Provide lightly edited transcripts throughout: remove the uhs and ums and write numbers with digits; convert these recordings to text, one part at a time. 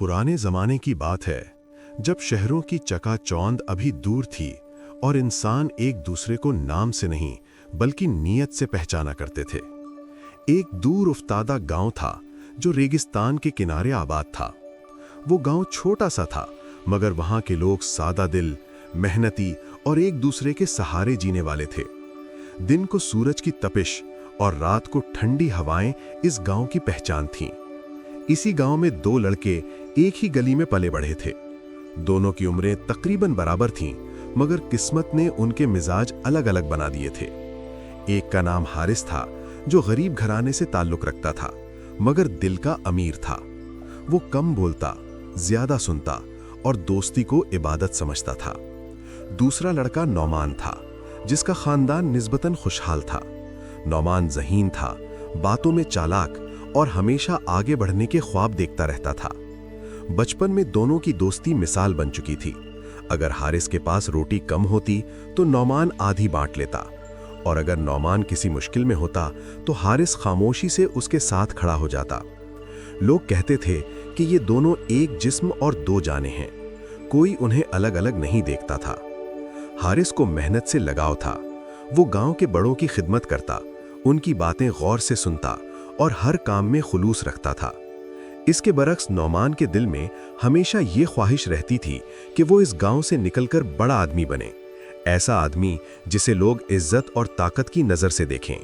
पुराने ज़माने की बात है, जब शहरों की चकाचौंध अभी दूर थी और इंसान एक दूसरे को नाम से नहीं बल्कि नीयत से पहचाना करते थे। एक दूर उफ्तादा गांव था जो रेगिस्तान के किनारे आबाद था। वो गांव छोटा सा था, मगर वहां के लोग सादा दिल, मेहनती और एक दूसरे के सहारे जीने वाले थे। दिन को सूरज की तपिश और रात को ठंडी हवाएं इस गांव की पहचान थीं। इसी गांव में दो लड़के एक ही गली में पले बढ़े थे। दोनों की उम्रें तकरीबन बराबर थीं, मगर किस्मत ने उनके मिजाज अलग अलग बना दिए थे। एक का नाम हारिस था, जो गरीब घराने से ताल्लुक रखता था, मगर दिल का अमीर था। वो कम बोलता, ज्यादा सुनता और दोस्ती को इबादत समझता था। दूसरा लड़का नौमान था, जिसका खानदान निस्बतन खुशहाल था। नौमान ज़हीन था, बातों में चालाक और हमेशा आगे बढ़ने के ख्वाब देखता रहता था। बचपन में दोनों की दोस्ती मिसाल बन चुकी थी। अगर हारिस के पास रोटी कम होती तो नौमान आधी बांट लेता, और अगर नौमान किसी मुश्किल में होता तो हारिस खामोशी से उसके साथ खड़ा हो जाता। लोग कहते थे कि ये दोनों एक जिस्म और दो जाने हैं, कोई उन्हें अलग अलग नहीं देखता था। हारिस को मेहनत से लगाव था। वो गांव के बड़ों की खिदमत करता, उनकी बातें गौर से सुनता और हर काम में खुलूस रखता था। इसके बरक्स नौमान के दिल में हमेशा ये ख्वाहिश रहती थी कि वो इस गांव से निकलकर बड़ा आदमी बने, ऐसा आदमी जिसे लोग इज्जत और ताकत की नज़र से देखें।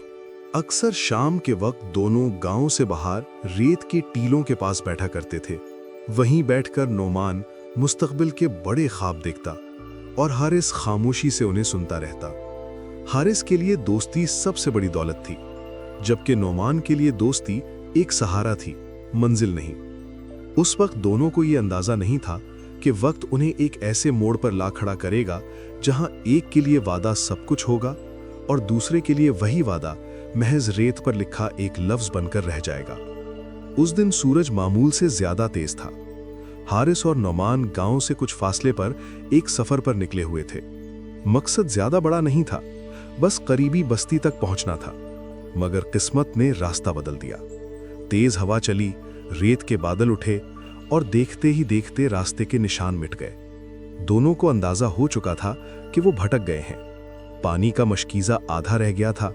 अक्सर शाम के वक्त दोनों गांव से बाहर रेत के टीलों के पास बैठा करते थे। वहीं बैठकर नौमान मुस्तकबिल के बड़े ख्वाब देखता और हारिस खामोशी से उन्हें सुनता रहता। हारिस के लिए दोस्ती सबसे बड़ी दौलत थी, जबकि नौमान के लिए दोस्ती एक सहारा थी, मंजिल नहीं। उस वक्त दोनों को यह अंदाजा नहीं था कि वक्त उन्हें एक ऐसे मोड़ पर ला खड़ा करेगा जहां एक के लिए वादा सब कुछ होगा और दूसरे के लिए वही वादा महज रेत पर लिखा एक लफ्ज बनकर रह जाएगा। उस दिन सूरज मामूल से ज्यादा तेज था। हारिस और नौमान गांव से कुछ फासले पर एक सफर पर निकले हुए थे। मकसद ज्यादा बड़ा नहीं था, बस करीबी बस्ती तक पहुंचना था। मगर किस्मत ने रास्ता बदल दिया। तेज हवा चली, रेत के बादल उठे और देखते ही देखते रास्ते के निशान मिट गए। दोनों को अंदाजा हो चुका था कि वो भटक गए हैं। पानी का मशकीज़ा आधा रह गया था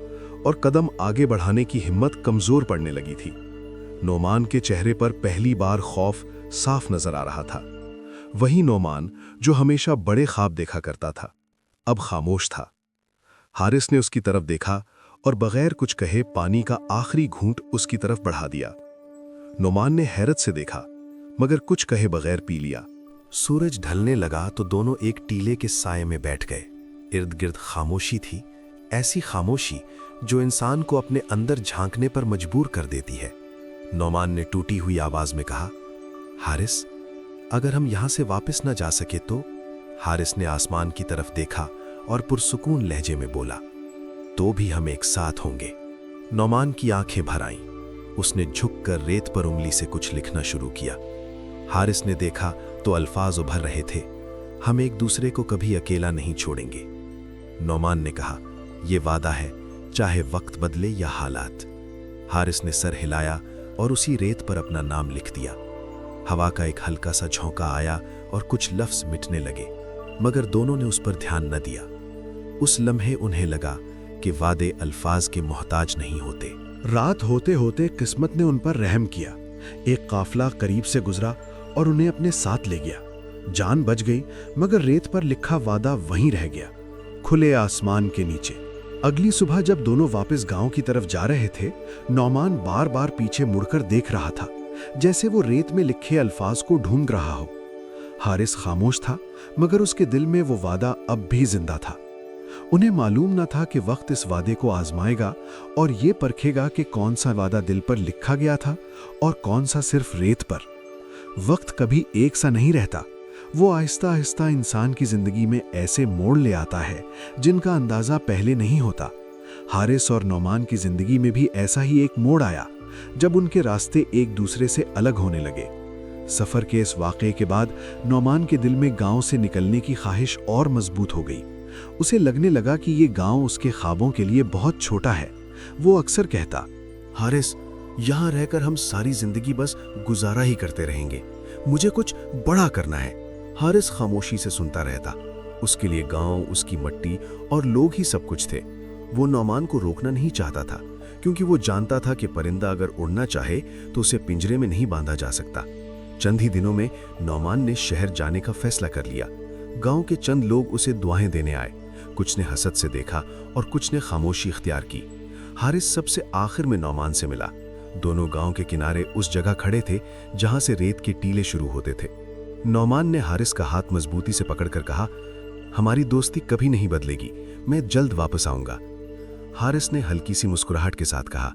और कदम आगे बढ़ाने की हिम्मत कमजोर पड़ने लगी थी। नौमान के चेहरे पर पहली बार खौफ साफ नजर आ रहा था। वही नौमान जो हमेशा बड़े ख्वाब देखा करता था, अब खामोश था। हारिस ने उसकी तरफ देखा और बगैर कुछ कहे पानी का आखिरी घूंट उसकी तरफ बढ़ा दिया। नौमान ने हैरत से देखा, मगर कुछ कहे बगैर पी लिया। सूरज ढलने लगा तो दोनों एक टीले के साये में बैठ गए। इर्द गिर्द खामोशी थी, ऐसी खामोशी जो इंसान को अपने अंदर झांकने पर मजबूर कर देती है। नौमान ने टूटी हुई आवाज में कहा, हारिस, अगर हम यहां से वापस न जा सके तो? हारिस ने आसमान की तरफ देखा और पुरसुकून लहजे में बोला, तो भी हम एक साथ होंगे। नौमान की आंखें भर आईं। उसने झुककर रेत पर उंगली से कुछ लिखना शुरू किया। हारिस ने देखा तो अल्फाज उभर रहे थे, हम एक दूसरे को कभी अकेला नहीं छोड़ेंगे। नौमान ने कहा, यह वादा है, चाहे वक्त बदले या हालात। हारिस ने सर हिलाया और उसी रेत पर अपना नाम लिख दिया। हवा का एक हल्का सा झोंका आया और कुछ लफ्ज मिटने लगे, मगर दोनों ने उस पर ध्यान न दिया। उस लम्हे उन्हें लगा कि वादे अल्फाज के मोहताज नहीं होते। रात होते होते किस्मत ने उन पर रहम किया। एक काफिला करीब से गुजरा और उन्हें अपने साथ ले गया। जान बच गई, मगर रेत पर लिखा वादा वहीं रह गया, खुले आसमान के नीचे। अगली सुबह जब दोनों वापस गांव की तरफ जा रहे थे, नौमान बार बार पीछे मुड़कर देख रहा था, जैसे वो रेत में लिखे अल्फाज को ढूंढ रहा हो। हारिस खामोश था, मगर उसके दिल में वो वादा अब भी जिंदा था। उन्हें मालूम न था कि वक्त इस वादे को आजमाएगा और ये परखेगा कि कौन सा वादा दिल पर लिखा गया था और कौन सा सिर्फ रेत पर। वक्त कभी एक सा नहीं रहता, वो आहिस्ता आहिस्ता इंसान की जिंदगी में ऐसे मोड़ ले आता है जिनका अंदाजा पहले नहीं होता। हारिस और नौमान की जिंदगी में भी ऐसा ही एक मोड़ आया, जब उनके रास्ते एक दूसरे से अलग होने लगे। सफर के इस वाक़े के बाद नौमान के दिल में गांव से निकलने की ख्वाहिश और मजबूत हो गई। उसे लगने लगा कि ये गांव उसके ख्वाबों के लिए बहुत छोटा है। वो अक्सर कहता, हारिस, यहाँ रहकर हम सारी जिंदगी बस गुजारा ही करते रहेंगे, मुझे कुछ बड़ा करना है। हारिस खामोशी से सुनता रहता। उसके लिए गांव, उसकी मट्टी और लोग ही सब कुछ थे। वो नौमान को रोकना नहीं चाहता था, क्योंकि वो जानता था कि परिंदा अगर उड़ना चाहे तो उसे पिंजरे में नहीं बांधा जा सकता। चंद ही दिनों में नौमान ने शहर जाने का फैसला कर लिया। गांव के चंद लोग उसे दुआएं देने आए। कुछ ने हसद से देखा और कुछ ने खामोशी इख्तियार की। हारिस सबसे आखिर में नौमान से मिला। दोनों गांव के किनारे उस जगह खड़े थे जहां से रेत के टीले शुरू होते थे। नौमान ने हारिस का हाथ मजबूती से पकड़कर कहा, हमारी दोस्ती कभी नहीं बदलेगी, मैं जल्द वापस आऊंगा। हारिस ने हल्की सी मुस्कुराहट के साथ कहा,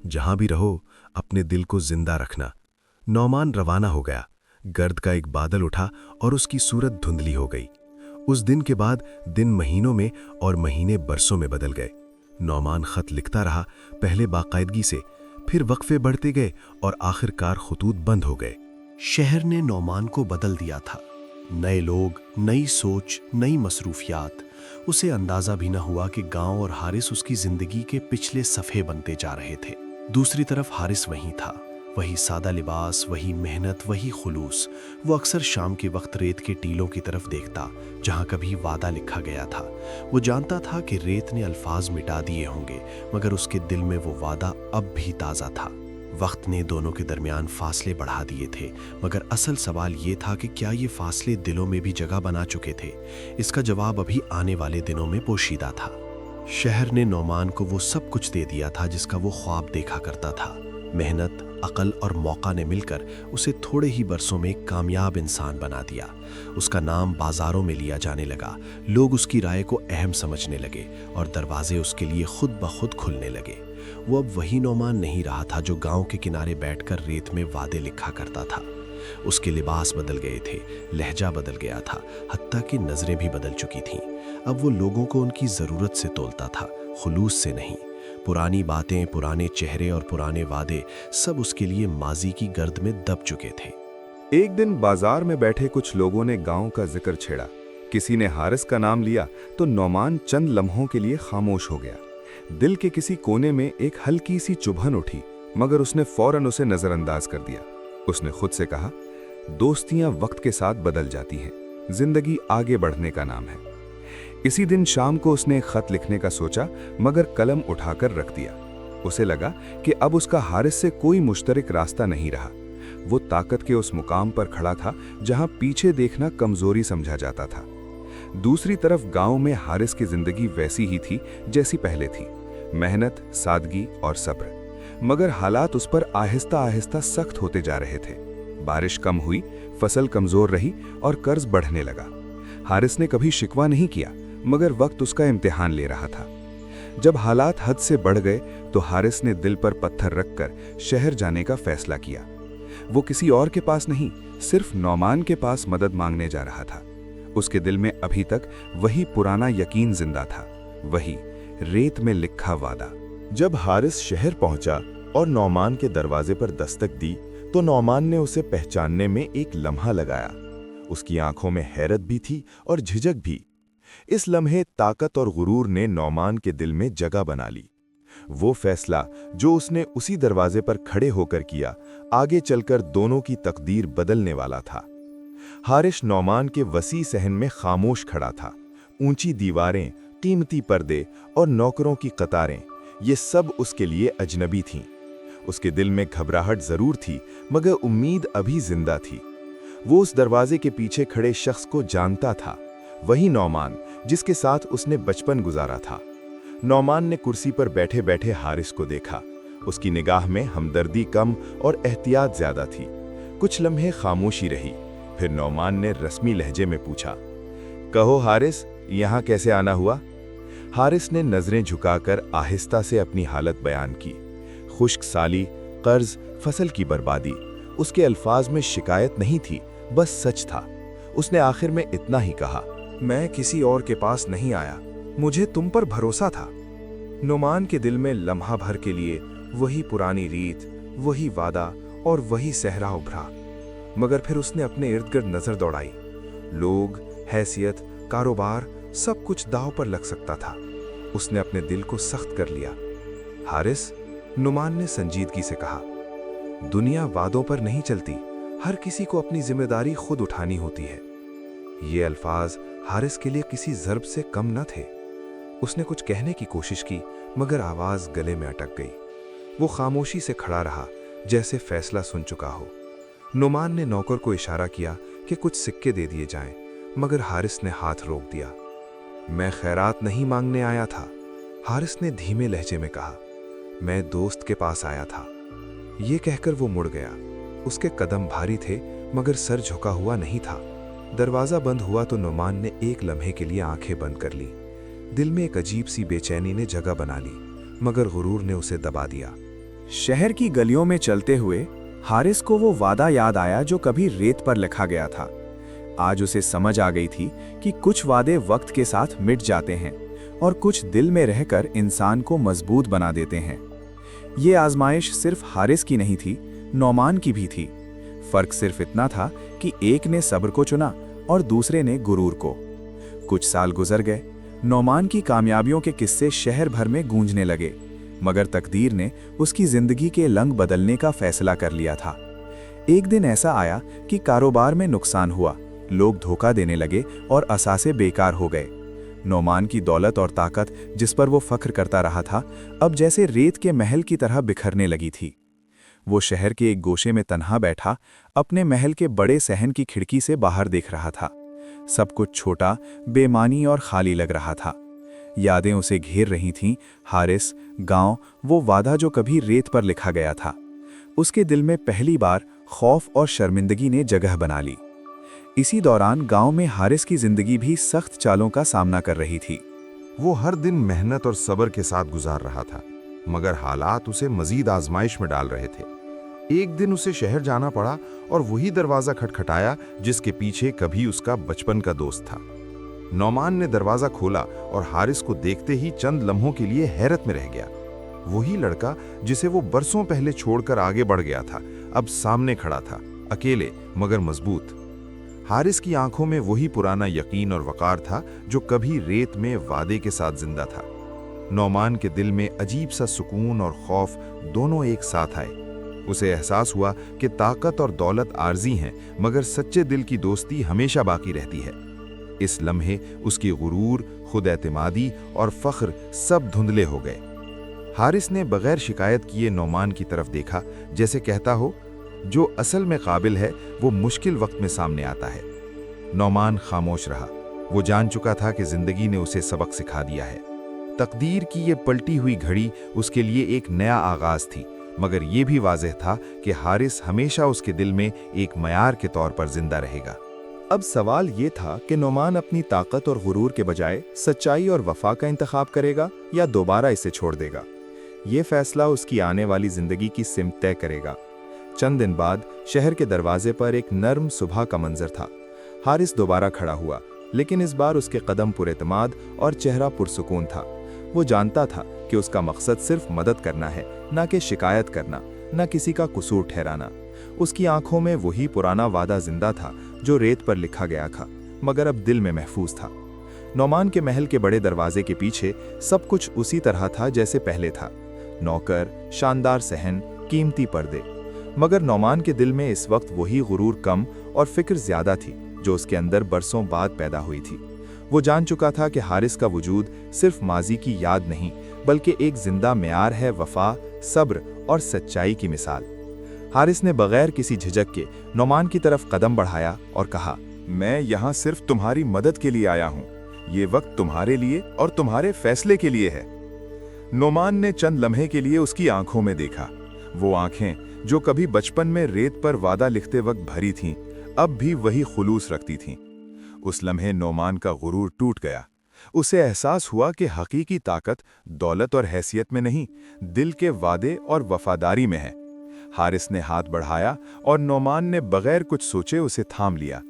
जहां भी रहो अपने दिल को जिंदा रखना। नौमान रवाना हो गया। गर्द का एक बादल उठा और उसकी सूरत धुंधली हो गई। उस दिन के बाद दिन महीनों में और महीने बरसों में बदल गए। नौमान खत लिखता रहा, पहले बाकायदगी से, फिर वक्फे बढ़ते गए और आखिरकार खतूत बंद हो गए। शहर ने नौमान को बदल दिया था। नए लोग, नई सोच, नई मसरूफियात। उसे अंदाजा भी न हुआ कि गांव और हारिस उसकी जिंदगी के पिछले सफ़े बनते जा रहे थे। दूसरी तरफ हारिस वहीं था, वही सादा लिबास, वही मेहनत, वही खुलूस। वो अक्सर शाम के वक्त रेत के टीलों की तरफ देखता जहां कभी वादा लिखा गया था। वो जानता था कि रेत ने अल्फाज मिटा दिए होंगे, मगर उसके दिल में वो वादा अब भी ताज़ा था। वक्त ने दोनों के दरमियान फासले बढ़ा दिए थे, मगर असल सवाल ये था कि क्या ये फासले दिलों में भी जगह बना चुके थे। इसका जवाब अभी आने वाले दिनों में पोशीदा था। शहर ने नौमान को वो सब कुछ दे दिया था जिसका वो ख्वाब देखा करता था। मेहनत, अकल और मौका ने मिलकर उसे थोड़े ही बरसों में एक कामयाब इंसान बना दिया। उसका नाम बाजारों में लिया जाने लगा, लोग उसकी राय को अहम समझने लगे और दरवाजे उसके लिए खुद ब खुद खुलने लगे। वो अब वही नौमान नहीं रहा था जो गांव के किनारे बैठकर रेत में वादे लिखा करता था। उसके लिबास बदल गए थे, लहजा बदल गया था, हत्ता कि नजरें भी बदल चुकी थीं। अब वो लोगों को उनकी ज़रूरत से तोलता था, खुलूस से नहीं। पुरानी बातें, पुराने चेहरे और पुराने वादे सब उसके लिए माजी की गर्द में दब चुके थे। एक दिन बाजार में बैठे कुछ लोगों ने गांव का जिक्र छेड़ा। किसी ने हारिस का नाम लिया तो नौमान चंद लम्हों के लिए खामोश हो गया। दिल के किसी कोने में एक हल्की सी चुभन उठी, मगर उसने फौरन उसे नजरअंदाज कर दिया। उसने खुद से कहा, दोस्तियां वक्त के साथ बदल जाती हैं, जिंदगी आगे बढ़ने का नाम है। इसी दिन शाम को उसने एक खत लिखने का सोचा, मगर कलम उठाकर रख दिया। उसे लगा कि अब उसका हारिस से कोई मुश्तरक रास्ता नहीं रहा। वो ताकत के उस मुकाम पर खड़ा था जहां पीछे देखना कमजोरी समझा जाता था। दूसरी तरफ गांव में हारिस की जिंदगी वैसी ही थी जैसी पहले थी, मेहनत, सादगी और सब्र। मगर हालात उस पर आहिस्ता आहिस्ता सख्त होते जा रहे थे। बारिश कम हुई, फसल कमजोर रही और कर्ज बढ़ने लगा। हारिस ने कभी शिकवा नहीं किया, मगर वक्त उसका इम्तिहान ले रहा था। जब हालात हद से बढ़ गए तो हारिस ने दिल पर पत्थर रखकर शहर जाने का फैसला किया। वो किसी और के पास नहीं, सिर्फ नौमान के पास मदद मांगने जा रहा था। उसके दिल में अभी तक वही पुराना यकीन जिंदा था, वही रेत में लिखा वादा। जब हारिस शहर पहुंचा और नौमान के दरवाजे पर दस्तक दी तो नौमान ने उसे पहचानने में एक लम्हा लगाया। उसकी आंखों में हैरत भी थी और झिझक भी। इस लम्हे ताकत और गुरूर ने नौमान के दिल में जगह बना ली। वो फैसला जो उसने उसी दरवाजे पर खड़े होकर किया, आगे चलकर दोनों की तकदीर बदलने वाला था। हारिस नौमान के वसी सहन में खामोश खड़ा था। ऊंची दीवारें, कीमती पर्दे और नौकरों की कतारें, ये सब उसके लिए अजनबी थीं। उसके दिल में घबराहट जरूर थी, मगर उम्मीद अभी जिंदा थी। वो उस दरवाजे के पीछे खड़े शख्स को जानता था, वही नौमान जिसके साथ उसने बचपन गुजारा था। नौमान ने कुर्सी पर बैठे बैठे हारिस को देखा। उसकी निगाह में हमदर्दी कम और एहतियात ज्यादा थी। कुछ लम्हे खामोशी रही, फिर नौमान ने रस्मी लहजे में पूछा, कहो हारिस, यहाँ कैसे आना हुआ? हारिस ने नजरें झुकाकर आहिस्ता से अपनी हालत बयान की। खुश्क साली, कर्ज, फसल की बर्बादी। उसके अल्फाज में शिकायत नहीं थी, बस सच था। उसने आखिर में इतना ही कहा, मैं किसी और के पास नहीं आया, मुझे तुम पर भरोसा था। नौमान के दिल में लम्हा भर के लिए वही पुरानी रीत, वही वादा और वही सहरा उभरा। मगर फिर उसने अपने इर्द गिर्द नजर दौड़ाई। लोग, हैसियत, कारोबार, सब कुछ दांव पर लग सकता था। उसने अपने दिल को सख्त कर लिया। हारिस, नुमान ने संजीदगी से कहा, दुनिया वादों पर नहीं चलती, हर किसी को अपनी जिम्मेदारी खुद उठानी होती है। ये अल्फाज हारिस के लिए किसी ज़र्ब से कम न थे। उसने कुछ कहने की कोशिश की, मगर आवाज़ गले में अटक गई। वो खामोशी से खड़ा रहा, जैसे फैसला सुन चुका हो। नुमान ने नौकर को इशारा किया कि कुछ सिक्के दे दिए जाएं, मगर हारिस ने हाथ रोक दिया। मैं खैरात नहीं मांगने आया था, हारिस ने धीमे लहजे में कहा। मैं दोस्त के पास आया था। ये कहकर वो मुड़ गया। उसके कदम भारी थे, मगर सर झुका हुआ नहीं था। दरवाज़ा बंद हुआ तो नुमान ने एक लम्हे के लिए आंखें बंद कर ली। दिल में एक अजीब सी बेचैनी ने जगह बना ली, मगर गुरूर ने उसे दबा दिया। शहर की गलियों में चलते हुए हारिस को वो वादा याद आया जो कभी रेत पर लिखा गया था। आज उसे समझ आ गई थी कि कुछ वादे वक्त के साथ मिट जाते हैं और कुछ दिल में रहकर इंसान को मजबूत बना देते हैं। ये आजमाइश सिर्फ हारिस की नहीं थी, नौमान की भी थी। फर्क सिर्फ इतना था कि एक ने सब्र को चुना और दूसरे ने गुरूर को। कुछ साल गुजर गए। नौमान की कामयाबियों के किस्से शहर भर में गूंजने लगे, मगर तकदीर ने उसकी जिंदगी के लंग बदलने का फैसला कर लिया था। एक दिन ऐसा आया कि कारोबार में नुकसान हुआ, लोग धोखा देने लगे और असासे बेकार हो गए। नौमान की दौलत और ताकत, जिस पर वो फख्र करता रहा था, अब जैसे रेत के महल की तरह बिखरने लगी थी। वो शहर के एक गोशे में तन्हा बैठा अपने महल के बड़े सहन की खिड़की से बाहर देख रहा था। सब कुछ छोटा, बेमानी और खाली लग रहा था। यादें उसे घेर रही थीं, हारिस, गांव, वो वादा जो कभी रेत पर लिखा गया था। उसके दिल में पहली बार खौफ और शर्मिंदगी ने जगह बना ली। इसी दौरान गांव में हारिस की जिंदगी भी सख्त चालों का सामना कर रही थी। वो हर दिन मेहनत और सब्र के साथ गुजार रहा था, मगर हालात उसे मजीद आजमाइश में डाल रहे थे। एक दिन उसे शहर जाना पड़ा और वही दरवाजा खटखटाया जिसके पीछे कभी उसका बचपन का दोस्त था। नौमान ने दरवाजा खोला और हारिस को देखते ही चंद लम्हों के लिए हैरत में रह गया। वही लड़का जिसे वो बरसों पहले छोड़कर आगे बढ़ गया था, अब सामने खड़ा था, अकेले मगर मजबूत। हारिस की आंखों में वही पुराना यकीन और वकार था जो कभी रेत में वादे के साथ जिंदा था। नौमान के दिल में अजीब सा सुकून और खौफ दोनों एक साथ आए। उसे एहसास हुआ कि ताकत और दौलत आर्जी हैं, मगर सच्चे दिल की दोस्ती हमेशा बाकी रहती है। इस लम्हे उसकी गुरूर, खुद एतमादी और फख्र सब धुंधले हो गए। हारिस ने बगैर शिकायत किए नौमान की तरफ देखा, जैसे कहता हो, जो असल में काबिल है वो मुश्किल वक्त में सामने आता है। नौमान खामोश रहा। वो जान चुका था कि जिंदगी ने उसे सबक सिखा दिया है। तकदीर की ये पलटी हुई घड़ी उसके लिए एक नया आगाज थी, मगर ये भी वाज़ेह था कि हारिस हमेशा उसके दिल में एक मयार के तौर पर जिंदा रहेगा। अब सवाल ये था कि नौमान अपनी ताकत और गुरूर के बजाय सच्चाई और वफा का इंतखाब करेगा या दोबारा इसे छोड़ देगा। ये फैसला उसकी आने वाली जिंदगी की सिमत तय करेगा। चंद दिन बाद शहर के दरवाजे पर एक नर्म सुबह का मंजर था। हारिस दोबारा खड़ा हुआ, लेकिन इस बार उसके कदम पुरएतमाद और चेहरा पुरसुकून था। वो जानता था कि उसका मकसद सिर्फ मदद करना है, ना कि शिकायत करना, ना किसी का कसूर ठहराना। उसकी आंखों में वही पुराना वादा जिंदा था जो रेत पर लिखा गया था, मगर अब दिल में महफूज था। नौमान के महल के बड़े दरवाजे के पीछे सब कुछ उसी तरह था जैसे पहले था। नौकर, शानदार सहन, कीमती पर्दे। मगर नौमान के दिल में इस वक्त वही गुरूर कम और फिक्र ज्यादा थी जो उसके अंदर बरसों बाद पैदा हुई थी। वो जान चुका था कि हारिस का वजूद सिर्फ माजी की याद नहीं, बल्कि एक जिंदा मेयार है, वफा, सब्र और सच्चाई की मिसाल। हारिस ने बगैर किसी झिझक के नौमान की तरफ कदम बढ़ाया और कहा, मैं यहाँ सिर्फ तुम्हारी मदद के लिए आया हूँ। ये वक्त तुम्हारे लिए और तुम्हारे फैसले के लिए है। नौमान ने चंद लम्हे के लिए उसकी आंखों में देखा। वो आंखें जो कभी बचपन में रेत पर वादा लिखते वक्त भरी थीं, अब भी वही खुलूस रखती थीं। उस लम्हे नौमान का गुरूर टूट गया। उसे एहसास हुआ कि हकीकी ताकत दौलत और हैसियत में नहीं, दिल के वादे और वफादारी में है। हारिस ने हाथ बढ़ाया और नौमान ने बगैर कुछ सोचे उसे थाम लिया।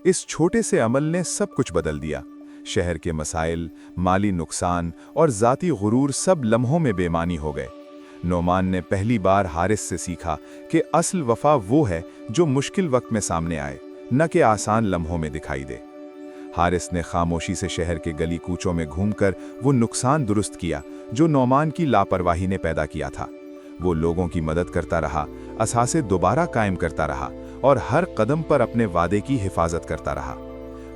इस छोटे से अमल ने सब कुछ बदल दिया। शहर के मसाइल, माली नुकसान और जाती गुरूर सब लम्हों में बेमानी हो गए। नौमान ने पहली बार हारिस से सीखा कि असल वफा वो है जो मुश्किल वक्त में सामने आए, न कि आसान लम्हों में दिखाई दे। हारिस ने खामोशी से शहर के गली कूचों में घूमकर वो नुकसान दुरुस्त किया जो नौमान की लापरवाही ने पैदा किया था। वो लोगों की मदद करता रहा, असासे दोबारा कायम करता रहा और हर कदम पर अपने वादे की हिफाजत करता रहा।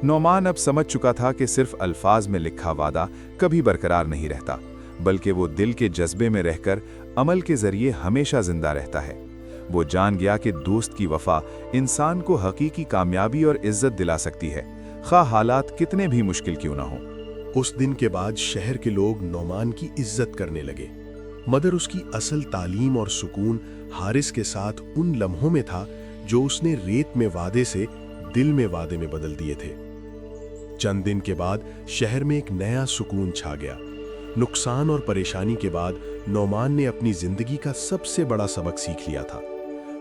नौमान अब समझ चुका था कि सिर्फ अल्फाज में लिखा वादा कभी बरकरार नहीं रहता, बल्कि वो दिल के जज्बे में रहकर अमल के जरिए हमेशा जिंदा रहता है। वो जान गया कि दोस्त की वफा इंसान को हकीकी कामयाबी और इज्जत दिला सकती है, खा हालात कितने भी मुश्किल क्यों ना हो। उस दिन के बाद शहर के लोग नौमान की इज्जत करने लगे, मगर उसकी असल तालीम और सुकून हारिस के साथ उन लम्हों में था जो उसने रेत में वादे से दिल में वादे में बदल दिए थे। चंद दिन के बाद शहर में एक नया सुकून छा गया। नुकसान और परेशानी के बाद नौमान ने अपनी जिंदगी का सबसे बड़ा सबक सीख लिया था।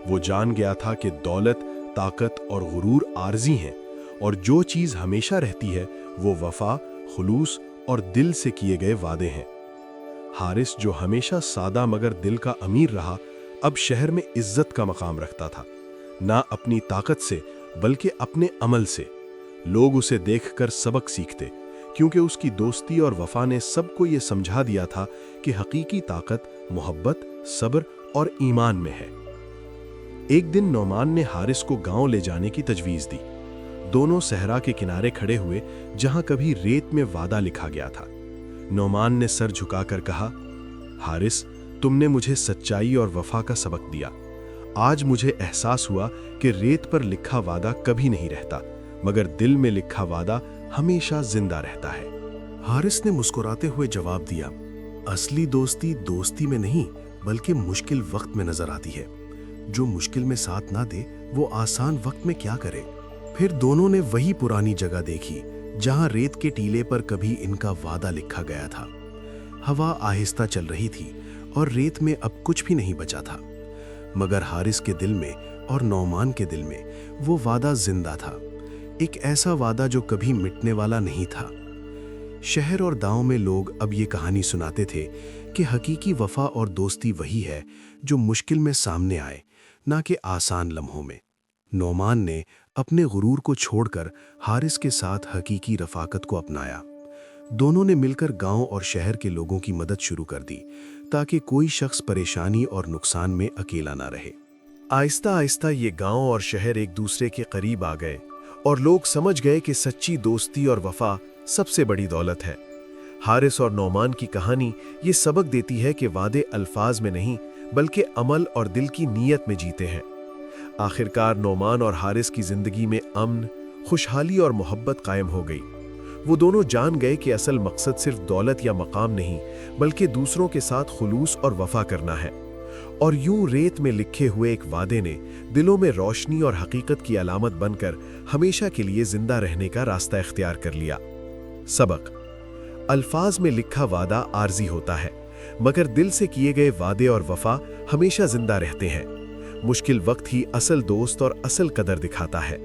वो जान गया था कि दौलत, ताकत और गुरूर आर्जी हैं, और जो चीज़ हमेशा रहती है वो वफा, खुलूस और दिल से किए गए वादे हैं। हारिस, जो हमेशा सादा मगर दिल का अमीर रहा, अब शहर में इज्जत का मकाम रखता था, ना अपनी ताकत से बल्कि अपने अमल से। लोग उसे देखकर सबक सीखते, क्योंकि उसकी दोस्ती और वफा ने सबको ये समझा दिया था कि हकीकी ताकत मोहब्बत, सब्र और ईमान में है। एक दिन नौमान ने हारिस को गांव ले जाने की तजवीज़ दी। दोनों सहरा के किनारे खड़े हुए, जहां कभी रेत में वादा लिखा गया था। नौमान ने सर झुकाकर कहा, हारिस, तुमने मुझे सच्चाई और वफा का सबक दिया। आज मुझे एहसास हुआ कि रेत पर लिखा वादा कभी नहीं रहता, मगर दिल में लिखा वादा हमेशा जिंदा रहता है। हारिस ने मुस्कुराते हुए जवाब दिया, असली दोस्ती दोस्ती में नहीं बल्कि मुश्किल वक्त में नजर आती है। जो मुश्किल में साथ ना दे वो आसान वक्त में क्या करे। फिर दोनों ने वही पुरानी जगह देखी जहां रेत के टीले पर कभी इनका वादा लिखा गया था। हवा आहिस्ता चल रही थी और रेत में अब कुछ भी नहीं बचा था, मगर हारिस के दिल में और नौमान के दिल में वो वादा जिंदा था, एक ऐसा वादा जो कभी मिटने वाला नहीं था। शहर और गांव में लोग अब ये कहानी सुनाते थे कि हकीकी वफा और दोस्ती वही है जो मुश्किल में सामने आए, ना कि आसान लम्हों में। नौमान ने अपने गुरूर को छोड़कर हारिस के साथ हकीकी रफाकत को अपनाया। दोनों ने मिलकर गांव और शहर के लोगों की मदद शुरू कर दी, ताकि कोई शख्स परेशानी और नुकसान में अकेला ना रहे। आहिस्ता आहिस्ता ये गांव और शहर एक दूसरे के करीब आ गए और लोग समझ गए कि सच्ची दोस्ती और वफा सबसे बड़ी दौलत है। हारिस और नौमान की कहानी ये सबक देती है कि वादे अल्फाज में नहीं बल्कि अमल और दिल की नीयत में जीते हैं। आखिरकार नौमान और हारिस की जिंदगी में अमन, खुशहाली और मोहब्बत कायम हो गई। वो दोनों जान गए कि असल मकसद सिर्फ दौलत या मकाम नहीं बल्कि दूसरों के साथ खुलूस और वफा करना है। और यूं रेत में लिखे हुए एक वादे ने दिलों में रोशनी और हकीकत की अलामत बनकर हमेशा के लिए जिंदा रहने का रास्ता इख्तियार कर लिया। सबक: अल्फाज में लिखा वादा आर्जी होता है, मगर दिल से किए गए वादे और वफा हमेशा जिंदा रहते हैं। मुश्किल वक्त ही असल दोस्त और असल कदर दिखाता है।